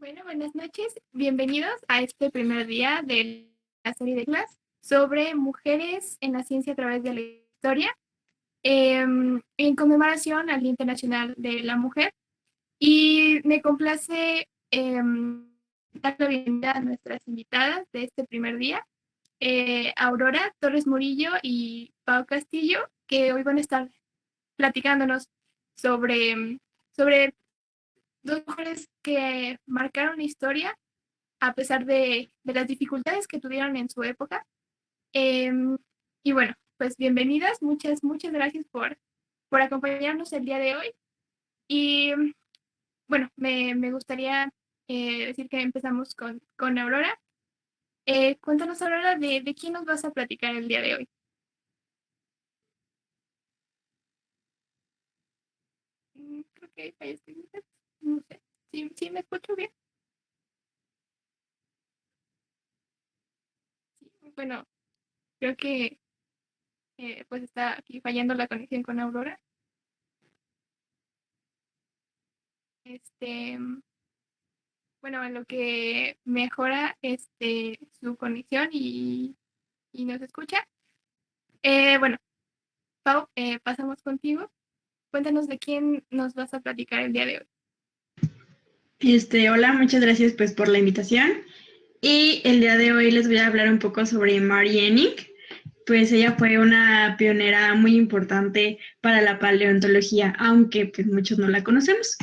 Bueno, buenas noches. Bienvenidos a este primer día de la serie de clases sobre mujeres en la ciencia a través de la historia, en conmemoración al Día Internacional de la Mujer. Y me complace dar la bienvenida a nuestras invitadas de este primer día, Aurora Torres Murillo y Pau Castillo, que hoy van a estar platicándonos sobre dos mujeres que marcaron la historia a pesar de las dificultades que tuvieron en su época. Eh, y bueno, pues bienvenidas, muchas gracias por acompañarnos el día de hoy. Y bueno, me gustaría decir que empezamos con Aurora. Cuéntanos, Aurora, de quién nos vas a platicar el día de hoy. Creo que ahí estoy. No sé, sí me escucho bien. Sí, bueno, creo que pues está aquí fallando la conexión con Aurora. Este, bueno, en lo que mejora su conexión y nos escucha. Bueno, Pau, pasamos contigo. Cuéntanos de quién nos vas a platicar el día de hoy. Hola, muchas gracias pues por la invitación. Y el día de hoy les voy a hablar un poco sobre Mary Henning. Pues ella fue una pionera muy importante para la paleontología, aunque pues muchos no la conocemos.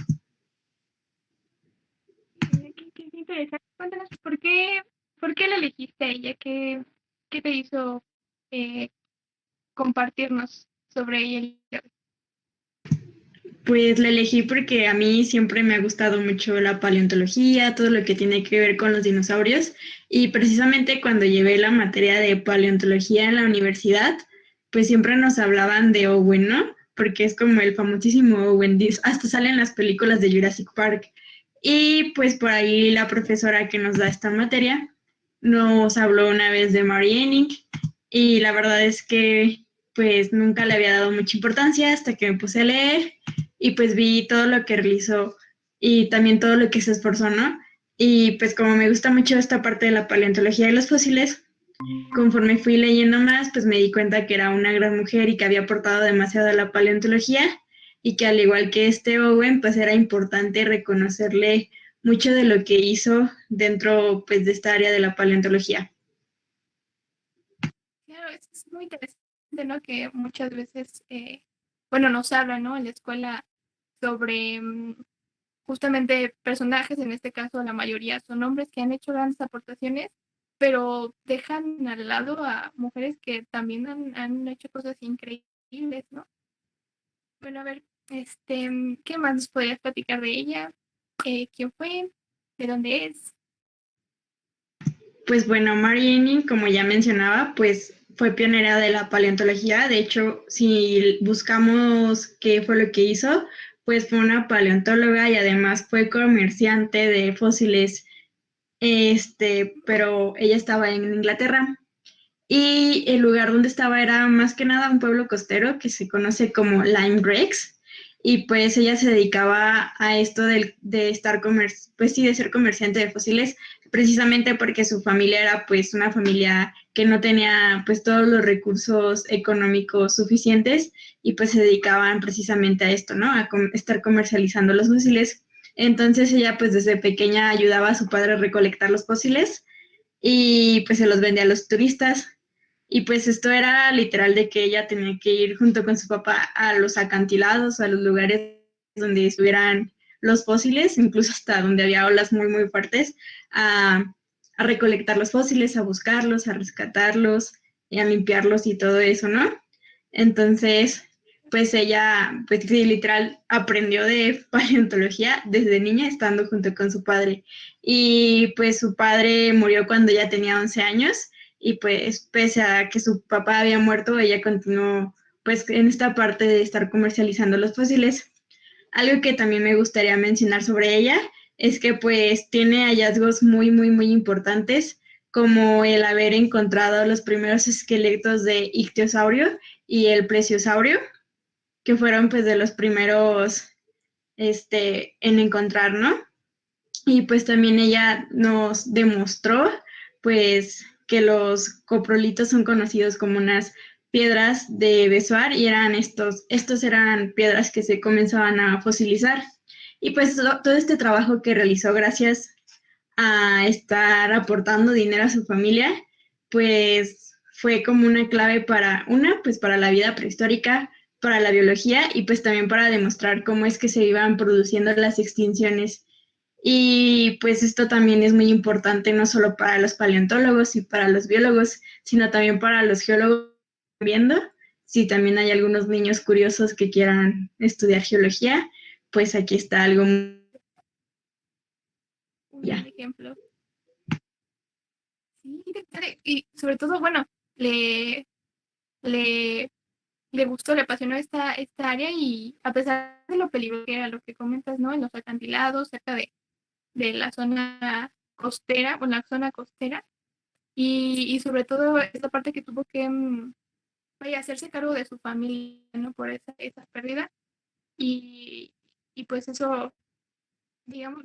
Qué interesante. Cuéntanos por qué la elegiste a ella, qué te hizo eh, compartirnos sobre ella el día de hoy. Pues la elegí porque a mí siempre me ha gustado mucho la paleontología, todo lo que tiene que ver con los dinosaurios. Y precisamente cuando llevé la materia de paleontología en la universidad, pues siempre nos hablaban de Owen, ¿no? Porque es como el famosísimo Owen, hasta salen las películas de Jurassic Park. Y pues por ahí la profesora que nos da esta materia nos habló una vez de Mary Henning y la verdad es que pues nunca le había dado mucha importancia hasta que me puse a leer y pues vi todo lo que realizó y también todo lo que se esforzó, ¿no? Y pues como me gusta mucho esta parte de la paleontología y los fósiles, conforme fui leyendo más, pues me di cuenta que era una gran mujer y que había aportado demasiado a la paleontología y que al igual que Owen, pues era importante reconocerle mucho de lo que hizo dentro pues de esta área de la paleontología. Claro, es muy interesante, ¿no? Que muchas veces, bueno, nos hablan, ¿no? En la escuela sobre justamente personajes, en este caso la mayoría son hombres que han hecho grandes aportaciones, pero dejan al lado a mujeres que también han hecho cosas increíbles, ¿no? Bueno, a ver, ¿qué más nos podrías platicar de ella? ¿Quién fue? ¿De dónde es? Pues bueno, Mary Henning, como ya mencionaba, pues fue pionera de la paleontología. De hecho, si buscamos qué fue lo que hizo, pues fue una paleontóloga y además fue comerciante de fósiles, pero ella estaba en Inglaterra. Y el lugar donde estaba era más que nada un pueblo costero que se conoce como Lyme Breaks. Y pues ella se dedicaba a esto de estar pues sí, de ser comerciante de fósiles, precisamente porque su familia era pues una familia que no tenía pues todos los recursos económicos suficientes y pues se dedicaban precisamente a esto, ¿no? A estar comercializando los fósiles. Entonces ella pues desde pequeña ayudaba a su padre a recolectar los fósiles y pues se los vendía a los turistas. Y pues esto era literal de que ella tenía que ir junto con su papá a los acantilados, a los lugares donde estuvieran los fósiles, incluso hasta donde había olas muy, muy fuertes, a recolectar los fósiles, a buscarlos, a rescatarlos, y a limpiarlos y todo eso, ¿no? Entonces, pues ella, pues sí, literal, aprendió de paleontología desde niña estando junto con su padre. Y pues su padre murió cuando ella tenía 11 años y pues pese a que su papá había muerto, ella continuó pues en esta parte de estar comercializando los fósiles. Algo que también me gustaría mencionar sobre ella es que pues tiene hallazgos muy, muy, muy importantes, como el haber encontrado los primeros esqueletos de ictiosaurio y el plesiosaurio, que fueron pues de los primeros en encontrar, ¿no? y pues también ella nos demostró pues que los coprolitos son conocidos como unas piedras de besoar y estos eran piedras que se comenzaban a fosilizar. Y pues todo este trabajo que realizó gracias a estar aportando dinero a su familia, pues fue como una clave para pues para la vida prehistórica, para la biología y pues también para demostrar cómo es que se iban produciendo las extinciones. Y pues esto también es muy importante no solo para los paleontólogos y para los biólogos, sino también para los geólogos viendo. Si también hay algunos niños curiosos que quieran estudiar geología, pues aquí está algo Un ya. gran ejemplo. Sí, y sobre todo, bueno, le, le, le gustó, le apasionó esta área y a pesar de lo peligroso que era lo que comentas, ¿no? En los acantilados, cerca de la zona costera, o la zona costera, y sobre todo esta parte que tuvo que vaya, hacerse cargo de su familia, ¿no? Por esa pérdida. Y, y pues eso, digamos,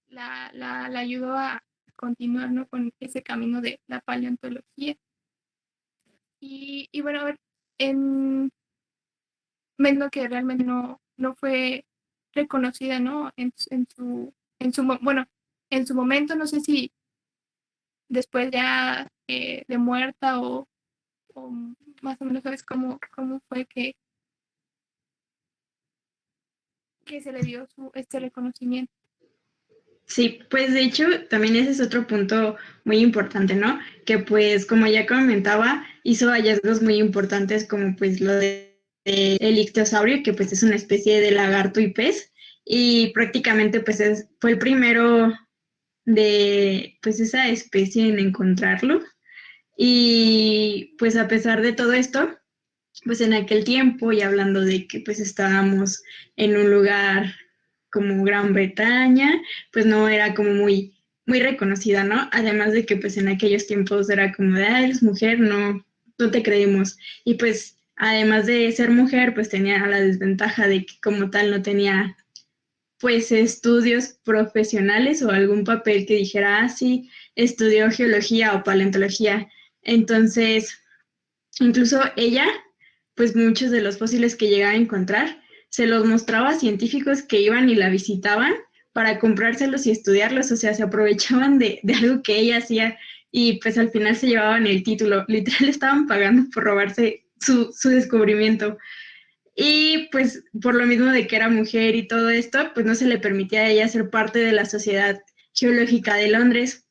la ayudó a continuar, ¿no? Con ese camino de la paleontología. Y bueno, a ver, en, viendo que realmente no fue reconocida, ¿no? Bueno, en su momento, no sé si después ya de muerta o más o menos sabes cómo fue que se le dio este reconocimiento. Sí, pues de hecho también ese es otro punto muy importante, ¿no? Que pues como ya comentaba, hizo hallazgos muy importantes como pues lo de el ictiosaurio, que pues es una especie de lagarto y pez, y prácticamente pues fue el primero de pues esa especie en encontrarlo. Y pues a pesar de todo esto, pues en aquel tiempo, y hablando de que pues estábamos en un lugar como Gran Bretaña, pues no era como muy reconocida, ¿no? Además de que pues en aquellos tiempos era como de, ah, eres mujer, no te creemos. Y pues además de ser mujer, pues tenía la desventaja de que como tal no tenía pues estudios profesionales o algún papel que dijera, ah, sí, estudió geología o paleontología. Entonces, incluso ella, pues muchos de los fósiles que llegaba a encontrar, se los mostraba a científicos que iban y la visitaban para comprárselos y estudiarlos, o sea, se aprovechaban de algo que ella hacía y pues al final se llevaban el título, literal estaban pagando por robarse su descubrimiento. Y pues por lo mismo de que era mujer y todo esto, pues no se le permitía a ella ser parte de la Sociedad Geológica de Londres,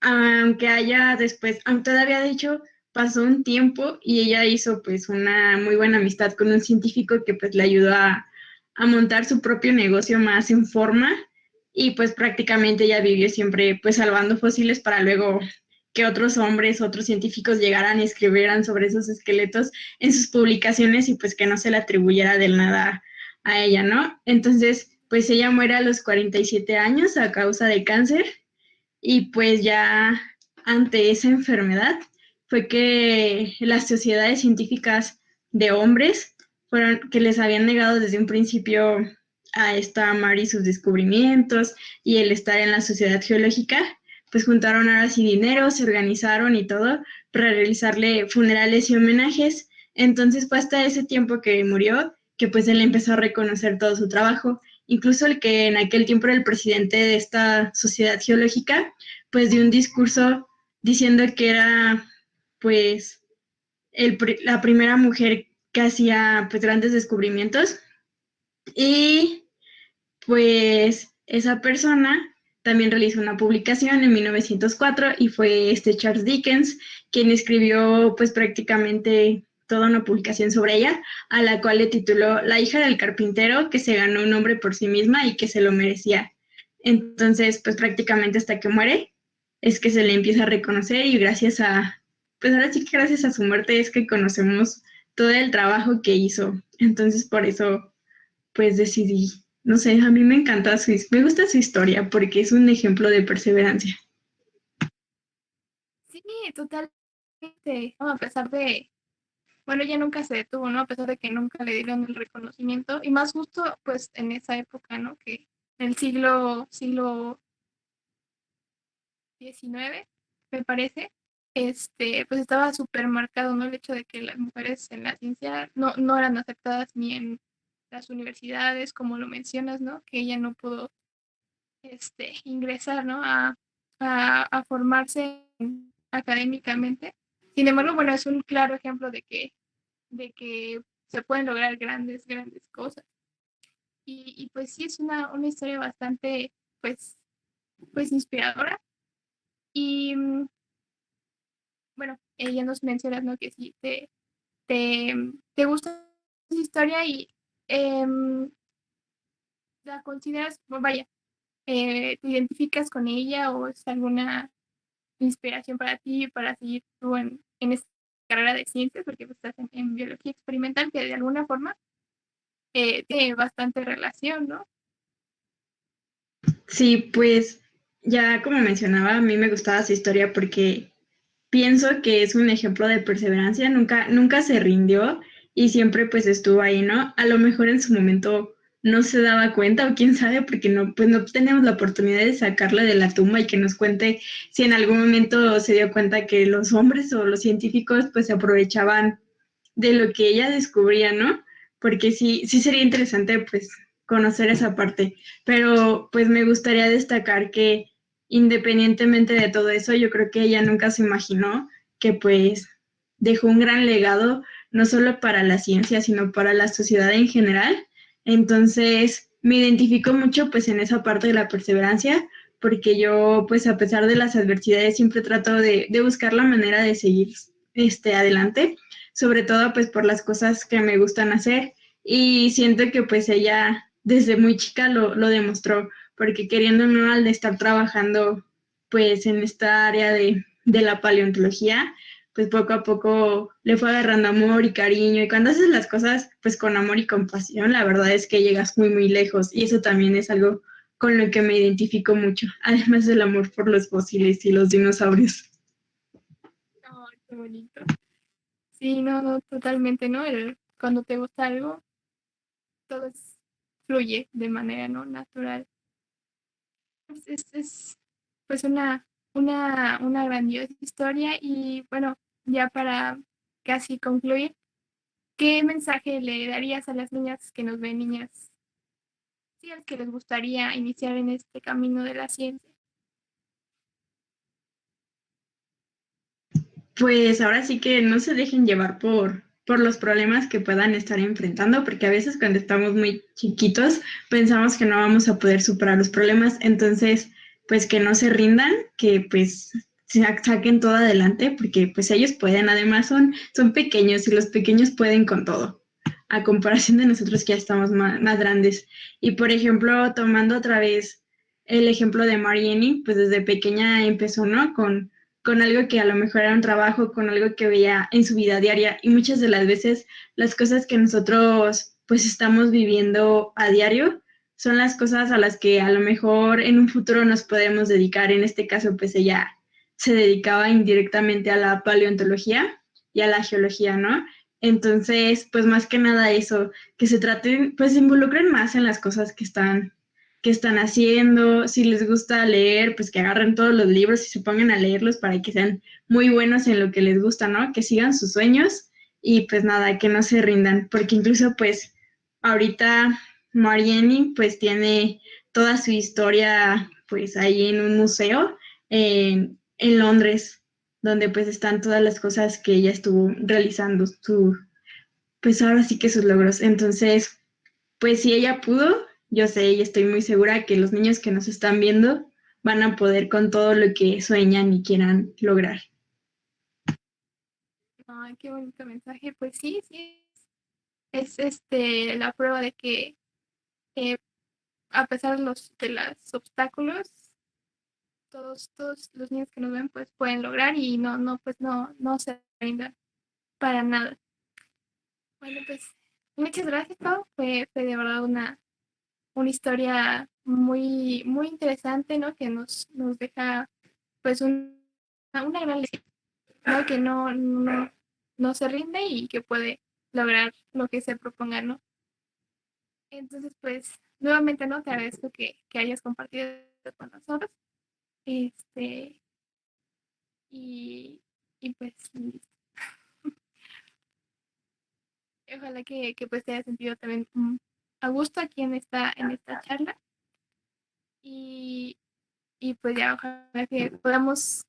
aunque haya después, aunque todavía de hecho pasó un tiempo y ella hizo pues una muy buena amistad con un científico que pues le ayudó a montar su propio negocio más en forma y pues prácticamente ella vivió siempre pues salvando fósiles para luego que otros hombres, otros científicos llegaran y escribieran sobre esos esqueletos en sus publicaciones y pues que no se le atribuyera del nada a ella, ¿no? Entonces, pues ella muere a los 47 años a causa de cáncer y pues ya ante esa enfermedad fue que las sociedades científicas de hombres fueron que les habían negado desde un principio a esta Mary sus descubrimientos y el estar en la sociedad geológica, pues juntaron ahora sí dinero, se organizaron y todo para realizarle funerales y homenajes. Entonces fue hasta ese tiempo que murió que pues él empezó a reconocer todo su trabajo. Incluso el que en aquel tiempo era el presidente de esta sociedad geológica, pues dio un discurso diciendo que era pues la primera mujer que hacía pues grandes descubrimientos y pues esa persona también realizó una publicación en 1904 y fue este Charles Dickens quien escribió pues prácticamente toda una publicación sobre ella, a la cual le tituló La hija del carpintero que se ganó un nombre por sí misma y que se lo merecía. Entonces, pues prácticamente hasta que muere es que se le empieza a reconocer y gracias pues ahora sí que gracias a su muerte es que conocemos todo el trabajo que hizo. Entonces, por eso pues decidí, no sé, a mí me encanta me gusta su historia porque es un ejemplo de perseverancia. Sí, totalmente. No, a pesar de, bueno, ella nunca se detuvo, ¿no? A pesar de que nunca le dieron el reconocimiento, y más justo, pues, en esa época, ¿no? Que en el siglo XIX, me parece, pues estaba súper marcado, ¿no? El hecho de que las mujeres en la ciencia no eran aceptadas ni en las universidades, como lo mencionas, ¿no? Que ella no pudo ingresar, ¿no? A formarse académicamente. Sin embargo, bueno, es un claro ejemplo de que se pueden lograr grandes cosas. Y pues sí, es una historia bastante, pues, pues inspiradora. Y bueno, ella nos menciona, ¿no? Que sí, te gusta esa historia y em, la consideras, bueno, vaya, te identificas con ella o es alguna inspiración para ti, para seguir tú en esta carrera de ciencias, porque pues, estás en biología experimental, que de alguna forma tiene bastante relación, ¿no? Sí, pues ya como mencionaba, a mí me gustaba su historia porque pienso que es un ejemplo de perseverancia, nunca se rindió y siempre pues estuvo ahí, ¿no? A lo mejor en su momento no se daba cuenta o quién sabe, porque no, pues no tenemos la oportunidad de sacarla de la tumba y que nos cuente si en algún momento se dio cuenta que los hombres o los científicos pues se aprovechaban de lo que ella descubría, ¿no? Porque sí sería interesante pues conocer esa parte, pero pues me gustaría destacar que independientemente de todo eso, yo creo que ella nunca se imaginó que pues dejó un gran legado, no solo para la ciencia, sino para la sociedad en general. Entonces, me identifico mucho pues en esa parte de la perseverancia, porque yo pues a pesar de las adversidades siempre trato de buscar la manera de seguir adelante, sobre todo pues por las cosas que me gustan hacer y siento que pues ella desde muy chica lo demostró, porque queriendo no al de estar trabajando pues en esta área de la paleontología, pues poco a poco le fue agarrando amor y cariño y cuando haces las cosas pues con amor y compasión, la verdad es que llegas muy lejos y eso también es algo con lo que me identifico mucho, además del amor por los fósiles y los dinosaurios. Ay, qué bonito. Sí, no, totalmente, ¿no? Cuando te gusta algo, todo fluye de manera, ¿no? Natural. Es pues una grandiosa historia y bueno, ya para casi concluir, ¿qué mensaje le darías a las niñas que nos ven, niñas, sí, a las que les gustaría iniciar en este camino de la ciencia? Pues ahora sí que no se dejen llevar por los problemas que puedan estar enfrentando, porque a veces cuando estamos muy chiquitos pensamos que no vamos a poder superar los problemas, entonces pues que no se rindan, que pues saquen todo adelante, porque pues ellos pueden, además son pequeños y los pequeños pueden con todo, a comparación de nosotros que ya estamos más grandes. Y por ejemplo, tomando otra vez el ejemplo de Mariani, pues desde pequeña empezó, ¿no? Con algo que a lo mejor era un trabajo, con algo que veía en su vida diaria y muchas de las veces las cosas que nosotros pues estamos viviendo a diario son las cosas a las que a lo mejor en un futuro nos podemos dedicar. En este caso pues ella se dedicaba indirectamente a la paleontología y a la geología, ¿no? Entonces, pues más que nada eso, que se traten, pues se involucren más en las cosas que están haciendo, si les gusta leer, pues que agarren todos los libros y se pongan a leerlos para que sean muy buenos en lo que les gusta, ¿no? Que sigan sus sueños y pues nada, que no se rindan, porque incluso pues ahorita Mariani pues tiene toda su historia pues ahí en un museo en Londres, donde pues están todas las cosas que ella estuvo realizando, pues ahora sí que sus logros. Entonces, pues si ella pudo, yo sé y estoy muy segura que los niños que nos están viendo van a poder con todo lo que sueñan y quieran lograr. Ay, qué bonito mensaje. Pues sí, sí, es la prueba de que eh, a pesar de los obstáculos, todos los niños que nos ven pues pueden lograr y pues no se rindan para nada. Bueno, pues muchas gracias, Pau. Fue de verdad una historia muy interesante, ¿no? Que nos deja pues una gran lección, ¿no? Que no se rinde y que puede lograr lo que se proponga, ¿no? Entonces, pues nuevamente, ¿no? Te agradezco que hayas compartido con nosotros. Este, y, y pues ojalá que pues te hayas sentido también a gusto aquí en esta charla. Y, y pues ya ojalá que podamos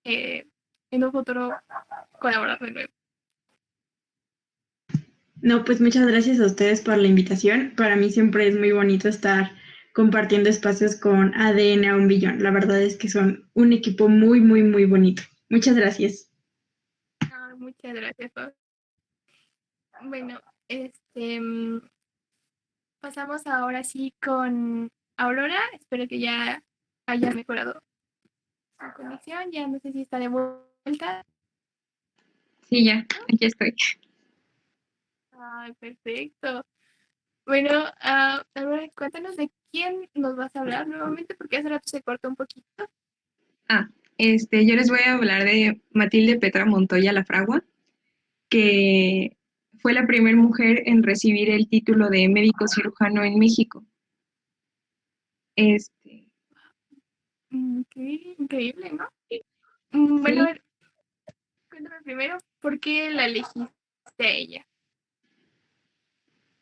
en un futuro colaborar de nuevo. No, pues muchas gracias a ustedes por la invitación. Para mí siempre es muy bonito estar compartiendo espacios con ADN a un billón. La verdad es que son un equipo muy, muy, muy bonito. Muchas gracias. Ah, muchas gracias, Pablo. Bueno, pasamos ahora sí con Aurora. Espero que ya haya mejorado su conexión. Ya no sé si está de vuelta. Sí, ya, aquí estoy. Ay, perfecto. Bueno, Aurora, cuéntanos de quién nos vas a hablar nuevamente, porque hace rato se cortó un poquito. Ah, yo les voy a hablar de Matilde Petra Montoya La Fragua, que fue la primera mujer en recibir el título de médico cirujano en México. Este, Qué increíble, ¿no? Bueno, a sí, ver, cuéntame primero, ¿por qué la elegiste a ella?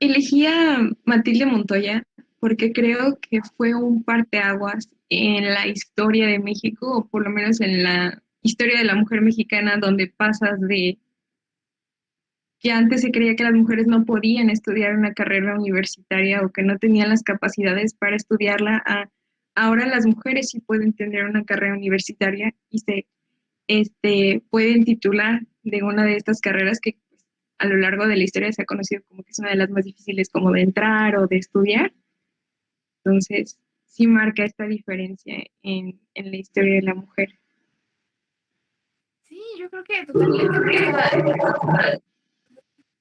elegí a Matilde Montoya porque creo que fue un parteaguas en la historia de México, o por lo menos en la historia de la mujer mexicana, donde pasas de que antes se creía que las mujeres no podían estudiar una carrera universitaria o que no tenían las capacidades para estudiarla, ahora las mujeres sí pueden tener una carrera universitaria y se pueden titular de una de estas carreras que a lo largo de la historia se ha conocido como que es una de las más difíciles como de entrar o de estudiar. Entonces, sí marca esta diferencia en la historia de la mujer. Sí, yo creo que totalmente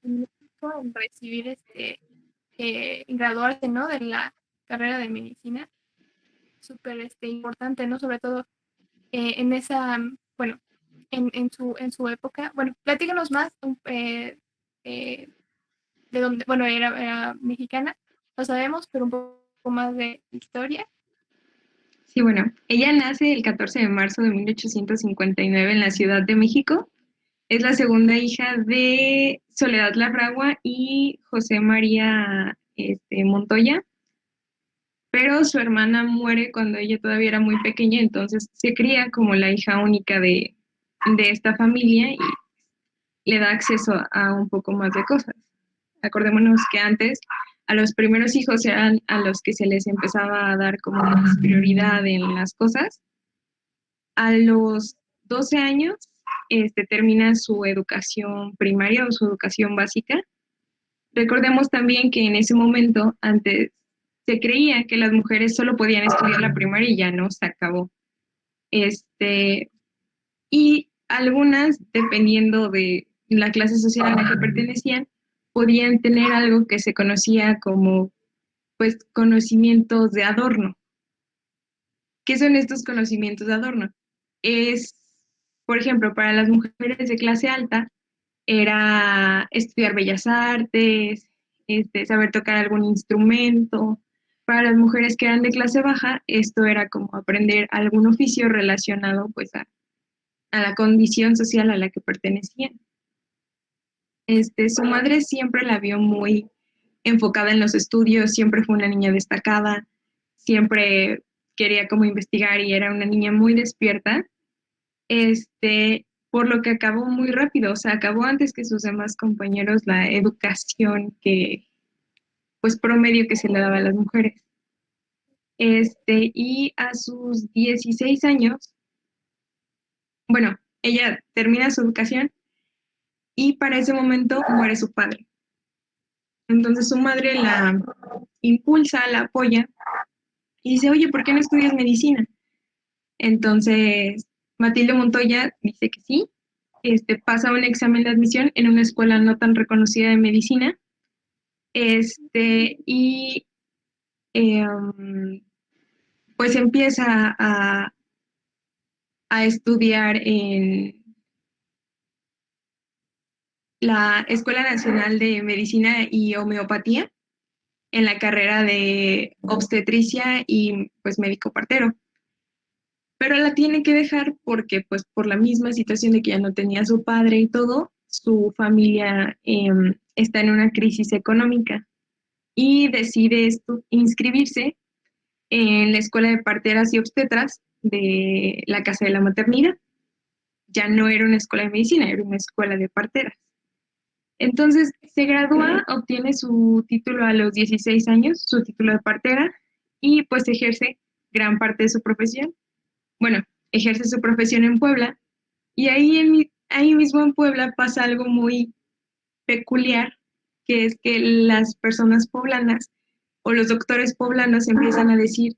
en México en recibir graduarse, ¿no? De la carrera de medicina, súper importante, ¿no? Sobre todo en esa, bueno, en su época. Bueno, platícanos más de dónde, bueno, era mexicana, lo sabemos, pero un poco más de historia. Sí, bueno, ella nace el 14 de marzo de 1859 en la Ciudad de México. Es la segunda hija de Soledad Larragua y José María Montoya, pero su hermana muere cuando ella todavía era muy pequeña, entonces se cría como la hija única de esta familia y le da acceso a un poco más de cosas. Acordémonos que antes a los primeros hijos eran a los que se les empezaba a dar como más prioridad en las cosas. A los 12 años termina su educación primaria o su educación básica. Recordemos también que en ese momento, antes, se creía que las mujeres solo podían estudiar la primaria y ya no, se acabó. Este, y algunas, dependiendo de la clase social a la que pertenecían, podían tener algo que se conocía como, pues, conocimientos de adorno. ¿Qué son estos conocimientos de adorno? Es, por ejemplo, para las mujeres de clase alta, era estudiar bellas artes, saber tocar algún instrumento. Para las mujeres que eran de clase baja, esto era como aprender algún oficio relacionado pues a la condición social a la que pertenecían. Su madre siempre la vio muy enfocada en los estudios, siempre fue una niña destacada, siempre quería como investigar y era una niña muy despierta, por lo que acabó muy rápido, o sea, acabó antes que sus demás compañeros la educación que, pues, promedio que se le daba a las mujeres. Y a sus 16 años, bueno, ella termina su educación y para ese momento muere su padre. Entonces su madre la impulsa, la apoya y dice, oye, ¿por qué no estudias medicina? Entonces Matilde Montoya dice que sí, pasa un examen de admisión en una escuela no tan reconocida de medicina, y pues empieza a estudiar en la Escuela Nacional de Medicina y Homeopatía. en la carrera de obstetricia y pues médico partero. Pero la tiene que dejar porque pues por la misma situación de que ya no tenía a su padre y todo, su familia está en una crisis económica y decide inscribirse en la escuela de parteras y obstetras de la Casa de la Maternidad. Ya no era una escuela de medicina, era una escuela de parteras. Entonces se gradúa, obtiene su título a los 16 años, su título de partera, y pues ejerce gran parte de su profesión. Bueno, ejerce su profesión en Puebla, y ahí mismo en Puebla pasa algo muy peculiar, que es que las personas poblanas o los doctores poblanos empiezan a decir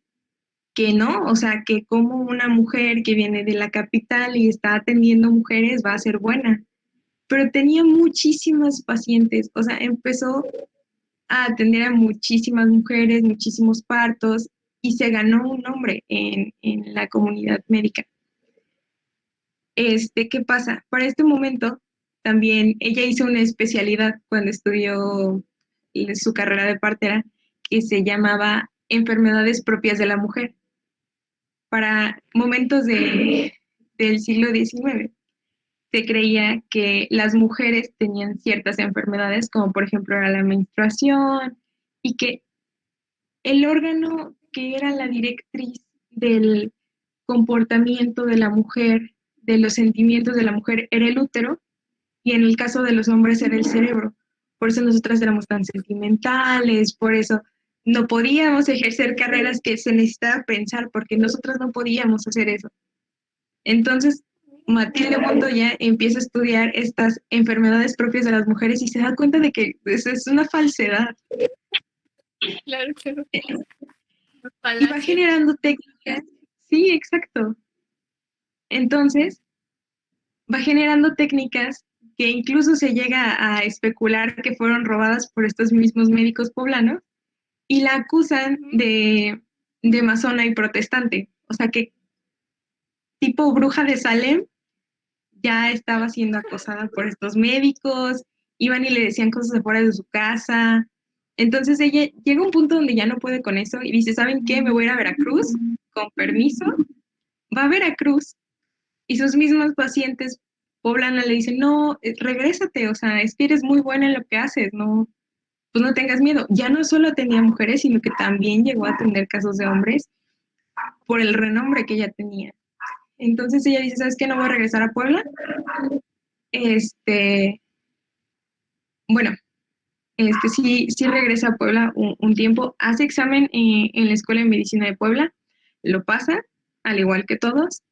que no, o sea, que como una mujer que viene de la capital y está atendiendo mujeres va a ser buena. Pero tenía muchísimas pacientes, o sea, empezó a atender a muchísimas mujeres, muchísimos partos, y se ganó un nombre en la comunidad médica. ¿Qué pasa? Para este momento, también ella hizo una especialidad cuando estudió su carrera de partera que se llamaba enfermedades propias de la mujer para momentos del siglo XIX. Se creía que las mujeres tenían ciertas enfermedades, como por ejemplo era la menstruación, y que el órgano que era la directriz del comportamiento de la mujer, de los sentimientos de la mujer, era el útero, y en el caso de los hombres era el cerebro. Por eso nosotras éramos tan sentimentales, por eso no podíamos ejercer carreras que se necesitaba pensar, porque nosotras no podíamos hacer eso. Entonces, Matilde Montoya empieza a estudiar estas enfermedades propias de las mujeres y se da cuenta de que es una falsedad. Claro, claro. Y va generando técnicas. Sí, exacto. Entonces, va generando técnicas que incluso se llega a especular que fueron robadas por estos mismos médicos poblanos y la acusan de masona y protestante. O sea que tipo bruja de Salem ya estaba siendo acosada por estos médicos, iban y le decían cosas afuera de su casa. Entonces ella llega a un punto donde ya no puede con eso y dice, ¿saben qué? Me voy a ir a Veracruz, con permiso. Va a Veracruz y sus mismos pacientes poblanos le dicen, no, regrésate, o sea, es que eres muy buena en lo que haces, no, pues no tengas miedo. Ya no solo atendía mujeres, sino que también llegó a atender casos de hombres por el renombre que ella tenía. Entonces ella dice, ¿sabes qué? No voy a regresar a Puebla. Bueno, sí regresa a Puebla un tiempo, hace examen en la Escuela de Medicina de Puebla, lo pasa, al igual que todos,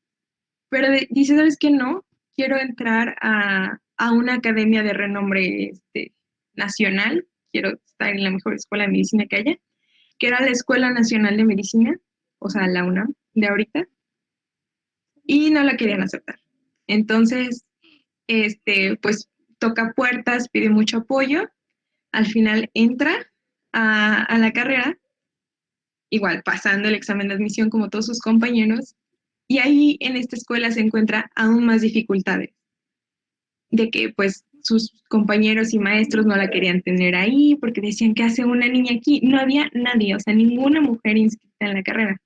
pero dice, ¿sabes qué? No, quiero entrar a una academia de renombre nacional, quiero estar en la mejor escuela de medicina que haya, que era la Escuela Nacional de Medicina, o sea, la UNAM de ahorita, y no la querían aceptar. Entonces, pues toca puertas, pide mucho apoyo, al final entra a la carrera, igual pasando el examen de admisión como todos sus compañeros, y ahí en esta escuela se encuentra aún más dificultades, de que pues sus compañeros y maestros no la querían tener ahí porque decían, ¿qué hace una niña aquí? No había nadie, o sea, ninguna mujer inscrita en la carrera.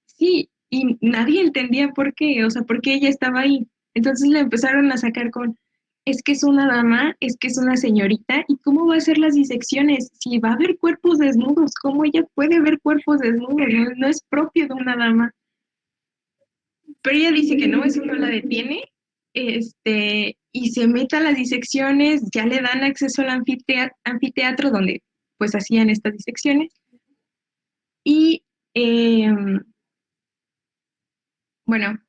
Sí, y nadie entendía por qué, o sea, por qué ella estaba ahí. Entonces le empezaron a sacar con, es que es una dama, es que es una señorita, ¿y cómo va a hacer las disecciones? Si va a haber cuerpos desnudos, ¿cómo ella puede ver cuerpos desnudos? No, no es propio de una dama. Pero ella dice que no, eso no la detiene, y se mete a las disecciones, ya le dan acceso al anfiteatro donde pues hacían estas disecciones, y bueno,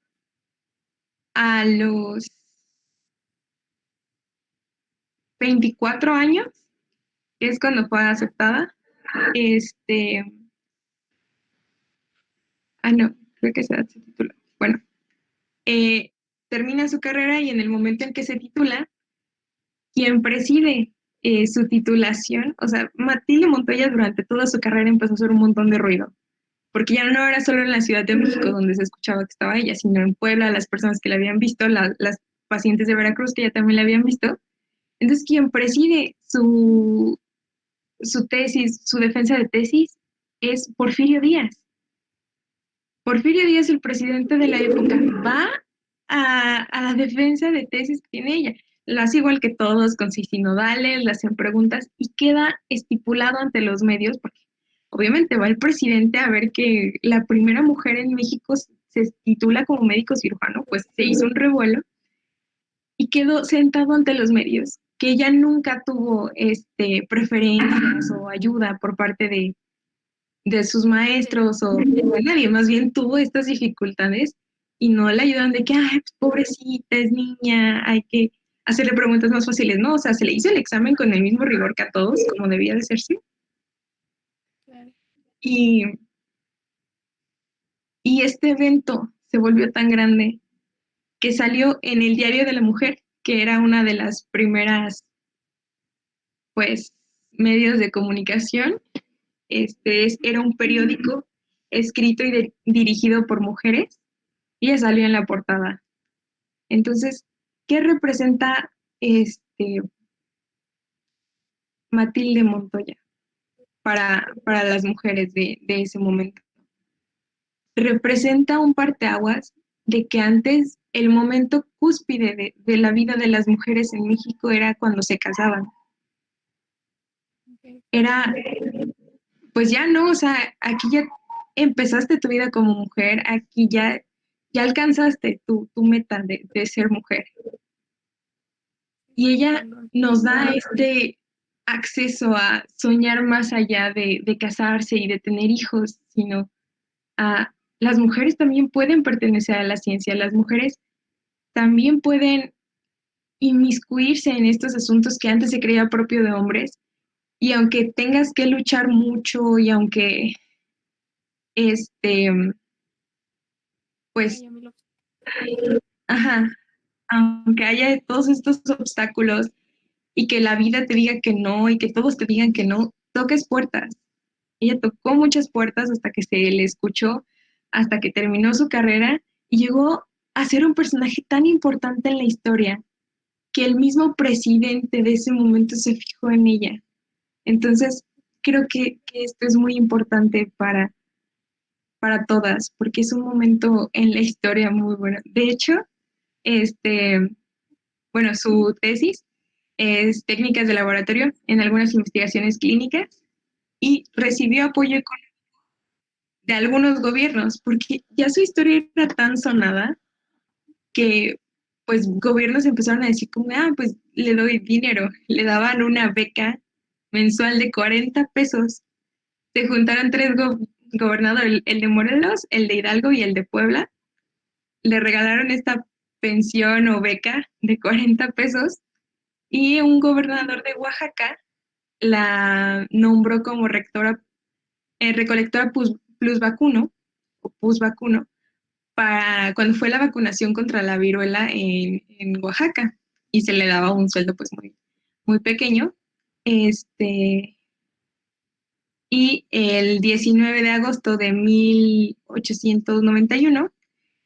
a los 24 años, que es cuando fue aceptada, no, creo que se titula. Bueno, termina su carrera y en el momento en que se titula, quien preside su titulación, o sea, Matilde Montoya durante toda su carrera empezó a hacer un montón de ruido, porque ya no era solo en la Ciudad de México donde se escuchaba que estaba ella, sino en Puebla, las personas que la habían visto, las pacientes de Veracruz que ya también la habían visto. Entonces, quien preside su, su tesis, su defensa de tesis es Porfirio Díaz. Porfirio Díaz, el presidente de la época, va a la defensa de tesis que tiene ella. La hace igual que todos, con sus sinodales, le hacen preguntas y queda estipulado ante los medios, porque obviamente va el presidente a ver que la primera mujer en México se titula como médico cirujano, pues se hizo un revuelo y quedó sentado ante los medios, que ella nunca tuvo preferencias o ayuda por parte de sus maestros o de nadie, más bien tuvo estas dificultades y no le ayudaron de que, ay, pues, pobrecita, es niña, hay que hacerle preguntas más fáciles, no, o sea, se le hizo el examen con el mismo rigor que a todos, como debía de hacerse, Claro. y, y este evento se volvió tan grande que salió en el Diario de la Mujer, que era una de las primeras, pues, medios de comunicación. Era un periódico escrito y dirigido por mujeres y ella salió en la portada. Entonces, ¿qué representa Matilde Montoya para las mujeres de ese momento? Representa un parteaguas de que antes el momento cúspide de la vida de las mujeres en México era cuando se casaban. Okay. Era, pues ya no, o sea, aquí ya empezaste tu vida como mujer, aquí ya alcanzaste tu meta de ser mujer. Y ella nos da este acceso a soñar más allá de casarse y de tener hijos, sino a las mujeres también pueden pertenecer a la ciencia, las mujeres también pueden inmiscuirse en estos asuntos que antes se creía propio de hombres, y aunque tengas que luchar mucho y aunque pues, ajá, aunque haya todos estos obstáculos y que la vida te diga que no y que todos te digan que no, toques puertas. Ella tocó muchas puertas hasta que se le escuchó, hasta que terminó su carrera y llegó a ser un personaje tan importante en la historia que el mismo presidente de ese momento se fijó en ella. Entonces, creo que esto es muy importante para todas, porque es un momento en la historia muy bueno. De hecho, este, bueno, su tesis es técnicas de laboratorio en algunas investigaciones clínicas y recibió apoyo económico de algunos gobiernos, porque ya su historia era tan sonada que pues gobiernos empezaron a decir como, pues le doy dinero, le daban una beca mensual de 40 pesos. Se juntaron tres gobernadores, el de Morelos, el de Hidalgo y el de Puebla, le regalaron esta pensión o beca de 40 pesos y un gobernador de Oaxaca la nombró como recolectora plus vacuno o pus vacuno para cuando fue la vacunación contra la viruela en Oaxaca y se le daba un sueldo pues muy, muy pequeño. Y el 19 de agosto de 1891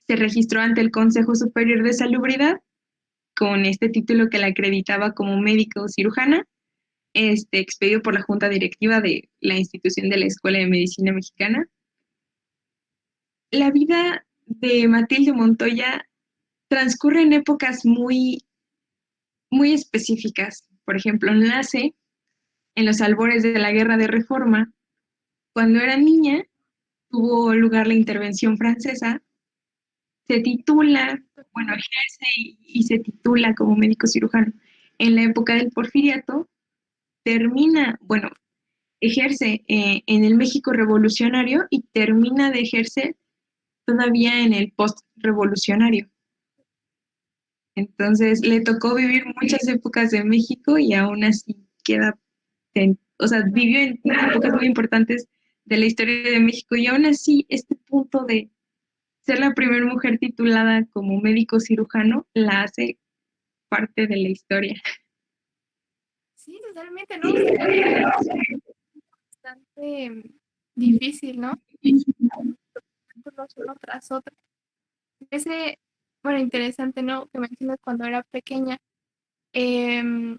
se registró ante el Consejo Superior de Salubridad con este título que la acreditaba como médico cirujana, expedido por la Junta Directiva de la institución de la Escuela de Medicina Mexicana. La vida de Matilde Montoya transcurre en épocas muy, muy específicas. Por ejemplo, nace en los albores de la Guerra de Reforma. Cuando era niña, tuvo lugar la intervención francesa, se titula, bueno, ejerce y se titula como médico cirujano. En la época del Porfiriato, termina, bueno, ejerce en el México revolucionario y termina de ejercer todavía en el post-revolucionario. Entonces, le tocó vivir muchas épocas de México y aún así queda, o sea, vivió en épocas muy importantes de la historia de México y aún así este punto de ser la primera mujer titulada como médico cirujano la hace parte de la historia. Sí, totalmente, ¿no? O sea, es bastante difícil, ¿no? Uno tras otro. Ese, bueno, interesante, ¿no? Que mencionas cuando era pequeña. Em,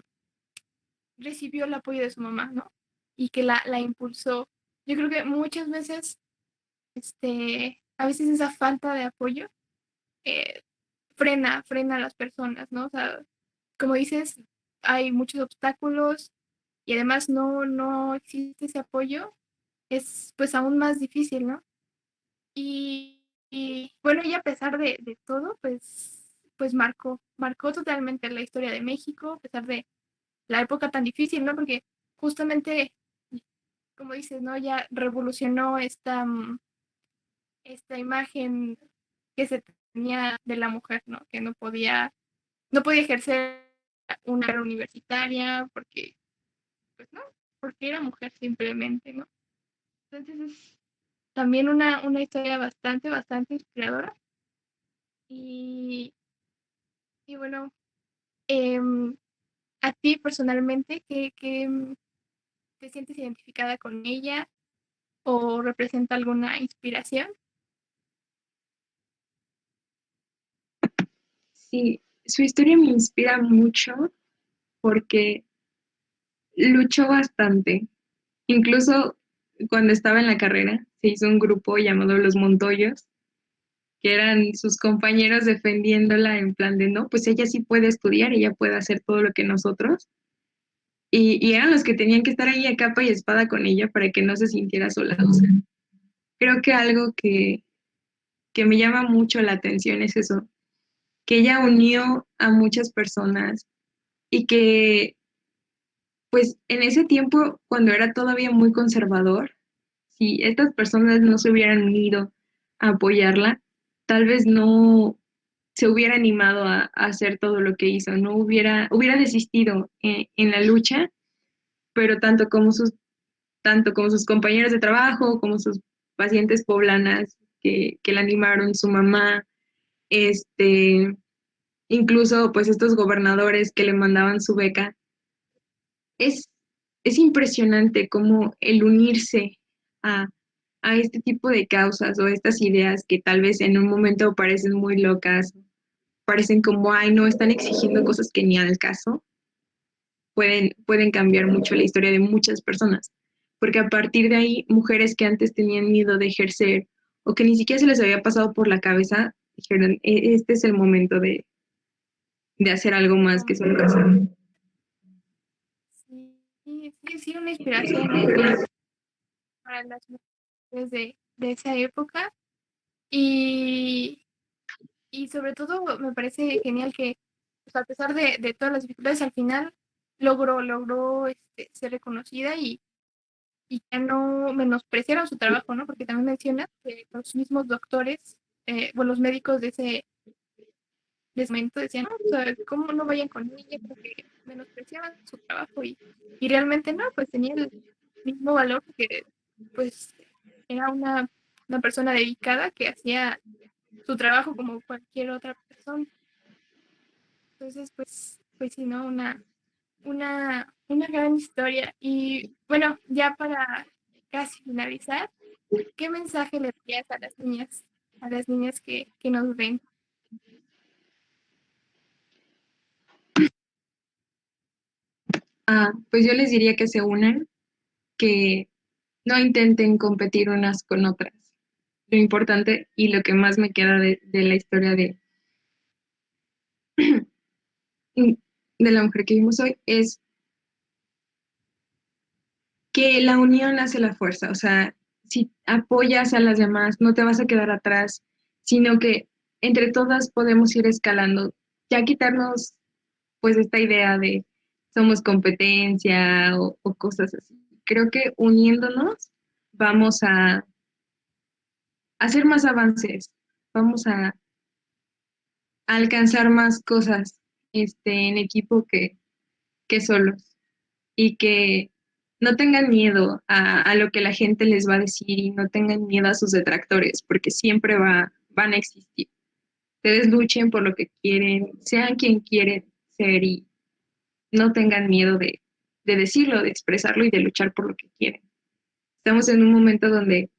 recibió el apoyo de su mamá, ¿no? Y que la impulsó. Yo creo que muchas veces, a veces esa falta de apoyo eh, frena a las personas, ¿no? O sea, como dices, hay muchos obstáculos y además no existe ese apoyo, es pues aún más difícil, ¿no? Y bueno, y a pesar de todo, pues marcó totalmente la historia de México, a pesar de la época tan difícil, ¿no? Porque justamente, como dices, ¿no? Ya revolucionó esta imagen que se tenía de la mujer, ¿no? Que no podía ejercer una carrera universitaria porque, pues no, porque era mujer simplemente, ¿no? Entonces es también una historia bastante inspiradora. Y, y bueno, em, a ti personalmente, ¿qué te sientes identificada con ella o representa alguna inspiración? Sí, su historia me inspira mucho porque luchó bastante. Incluso cuando estaba en la carrera, se hizo un grupo llamado Los Montoyos, que eran sus compañeros defendiéndola en plan de, no, pues ella sí puede estudiar, ella puede hacer todo lo que nosotros. Y eran los que tenían que estar ahí a capa y espada con ella para que no se sintiera sola. O sea, creo que algo que me llama mucho la atención es eso, que ella unió a muchas personas y que, pues en ese tiempo, cuando era todavía muy conservador, si estas personas no se hubieran unido a apoyarla, tal vez no se hubiera animado a hacer todo lo que hizo, no hubiera desistido en la lucha, pero tanto como sus compañeros de trabajo, como sus pacientes poblanas que la animaron, su mamá, este, incluso pues estos gobernadores que le mandaban su beca. Es, es impresionante cómo el unirse a, a este tipo de causas o estas ideas que tal vez en un momento parecen muy locas, parecen como, ay, no, están exigiendo cosas que ni al caso, pueden cambiar mucho la historia de muchas personas. Porque a partir de ahí, mujeres que antes tenían miedo de ejercer o que ni siquiera se les había pasado por la cabeza, dijeron, Este es el momento de hacer algo más que solo casar". Sí, una inspiración para las mujeres de esa época. Y, y sobre todo me parece genial que, pues, a pesar de todas las dificultades, al final logró ser reconocida y ya no menospreciaron su trabajo, ¿no? Porque también menciona que los mismos doctores, bueno, los médicos de ese momento decían, no, o sea, ¿cómo no vayan con ella? Porque menospreciaban su trabajo y realmente no, pues tenía el mismo valor porque pues era una persona dedicada que hacía su trabajo como cualquier otra persona. Entonces, pues sí, ¿no? Una gran historia. Y bueno, ya para casi finalizar, ¿qué mensaje le darías a las niñas que nos ven? Pues yo les diría que se unan, que no intenten competir unas con otras. Lo importante y lo que más me queda de la historia de la mujer que vimos hoy es que la unión hace la fuerza. O sea, si apoyas a las demás, no te vas a quedar atrás, sino que entre todas podemos ir escalando. Ya quitarnos pues esta idea de somos competencia o cosas así. Creo que uniéndonos vamos a hacer más avances, vamos a alcanzar más cosas en equipo que solos y que no tengan miedo a lo que la gente les va a decir y no tengan miedo a sus detractores, porque siempre van a existir. Ustedes luchen por lo que quieren, sean quien quieren ser y no tengan miedo de decirlo, de expresarlo y de luchar por lo que quieren. Estamos en un momento donde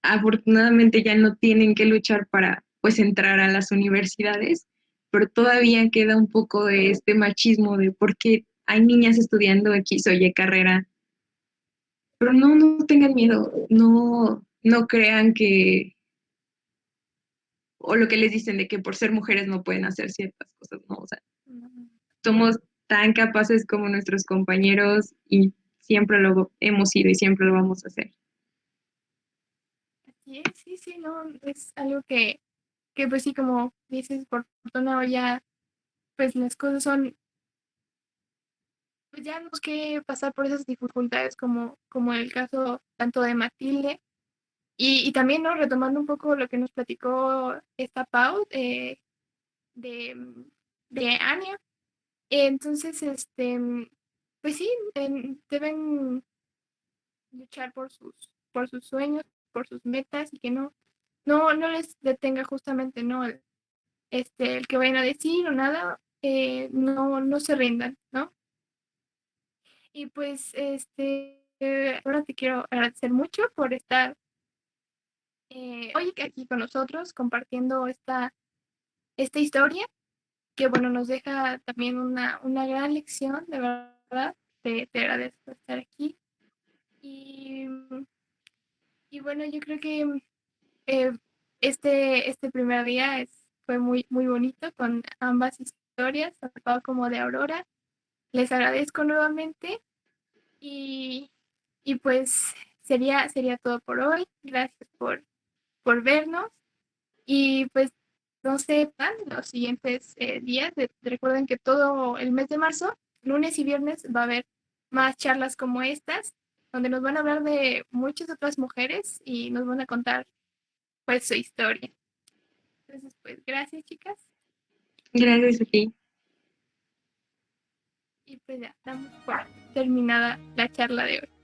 afortunadamente ya no tienen que luchar para pues entrar a las universidades, pero todavía queda un poco de este machismo de por qué hay niñas estudiando X o Y carrera, pero no tengan miedo, no crean que, o lo que les dicen de que por ser mujeres no pueden hacer ciertas cosas, no, o sea, Mm, somos tan capaces como nuestros compañeros y siempre lo hemos sido y siempre lo vamos a hacer. así es, sí, sí, no, es algo que pues sí, como dices, por fortuna ya, pues las cosas son, pues ya tenemos que pasar por esas dificultades como el caso tanto de Matilde y también, ¿no? Retomando un poco lo que nos platicó esta Pau de, de Anya. Entonces, pues sí, deben luchar por sus sueños, por sus metas y que no les detenga justamente, ¿no? El que vayan a decir o nada, no se rindan, ¿no? Y pues, ahora te quiero agradecer mucho por estar hoy aquí con nosotros compartiendo esta historia que, bueno, nos deja también una gran lección, de verdad. Te agradezco estar aquí. Y, y bueno, yo creo que eh, este primer día fue muy bonito con ambas historias, tanto como de Aurora. Les agradezco nuevamente y, y pues sería todo por hoy. Gracias por vernos y pues no sepan los siguientes días. Recuerden que todo el mes de marzo, lunes y viernes, va a haber más charlas como estas, donde nos van a hablar de muchas otras mujeres y nos van a contar pues su historia. Entonces, pues gracias chicas Gracias a ti. y pues ya damos por terminada la charla de hoy.